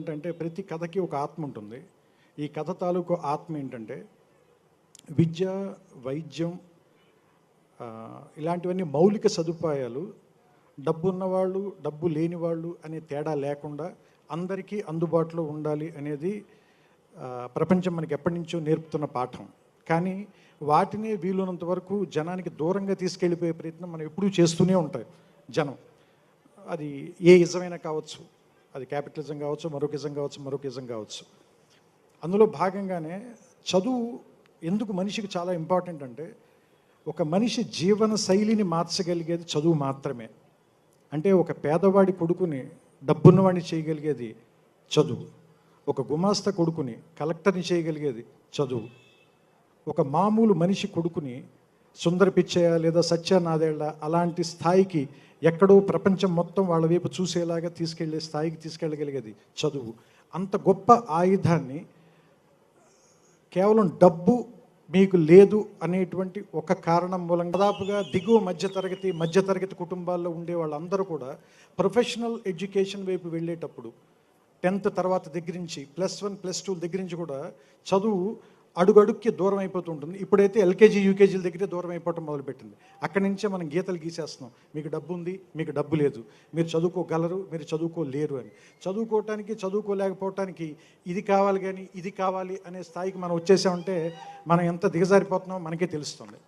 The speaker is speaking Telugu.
ఏంటంటే ప్రతి కథకి ఒక ఆత్మ ఉంటుంది. ఈ కథ తాలూకు ఆత్మ ఏంటంటే విద్య, వైద్యం, ఇలాంటివన్నీ మౌలిక సదుపాయాలు డబ్బు ఉన్నవాళ్ళు, డబ్బు లేని వాళ్ళు అనే తేడా లేకుండా అందరికీ అందుబాటులో ఉండాలి అనేది ప్రపంచం మనకి ఎప్పటి నుంచో నేర్పుతున్న పాఠం. కానీ వాటిని వీలున్నంత వరకు జనానికి దూరంగా తీసుకెళ్ళిపోయే ప్రయత్నం మనం ఎప్పుడూ చేస్తూనే ఉంటాయి జనం. అది ఏ ఇజమైనా కావచ్చు, అది క్యాపిటలిజం కావచ్చు, మరొక ఇజం కావచ్చు, మరొక ఇజం కావచ్చు. అందులో భాగంగానే చదువు ఎందుకు మనిషికి చాలా ఇంపార్టెంట్ అంటే, ఒక మనిషి జీవన శైలిని మార్చగలిగేది చదువు మాత్రమే. అంటే ఒక పేదవాడి కొడుకుని డబ్బున్నవాడిని చేయగలిగేది చదువు, ఒక గుమాస్తా కొడుకుని కలెక్టర్ని చేయగలిగేది చదువు, ఒక మామూలు మనిషి కొడుకుని సుందర పిచ్చయ్య లేదా సత్యనాదేళ్ల అలాంటి స్థాయికి, ఎక్కడో ప్రపంచం మొత్తం వాళ్ళ వైపు చూసేలాగా తీసుకెళ్లే స్థాయికి తీసుకెళ్ళగలిగేది చదువు. అంత గొప్ప ఆయుధాన్ని కేవలం డబ్బు మీకు లేదు అనేటువంటి ఒక కారణం మూలంగా దాదాపుగా దిగువ మధ్యతరగతి కుటుంబాల్లో ఉండే వాళ్ళందరూ కూడా ప్రొఫెషనల్ ఎడ్యుకేషన్ వైపు వెళ్ళేటప్పుడు 10th తర్వాత దగ్గర నుంచి +1 +2 దగ్గర నుంచి కూడా చదువు అడుగడుక్కి దూరం అయిపోతూ ఉంటుంది. ఇప్పుడైతే ఎల్కేజీ యూకేజీల దగ్గరే దూరం అయిపోవటం మొదలుపెట్టింది. అక్కడి నుంచే మనం గీతలు గీసేస్తున్నాం. మీకు డబ్బు ఉంది, మీకు డబ్బు లేదు, మీరు చదువుకోగలరు, మీరు చదువుకోలేరు అని. చదువుకోవటానికి, చదువుకోలేకపోవటానికి ఇది కావాలి కానీ ఇది కావాలి అనే స్థాయికి మనం వచ్చేసామంటే మనం ఎంత దిగజారిపోతున్నామో మనకే తెలుస్తుంది.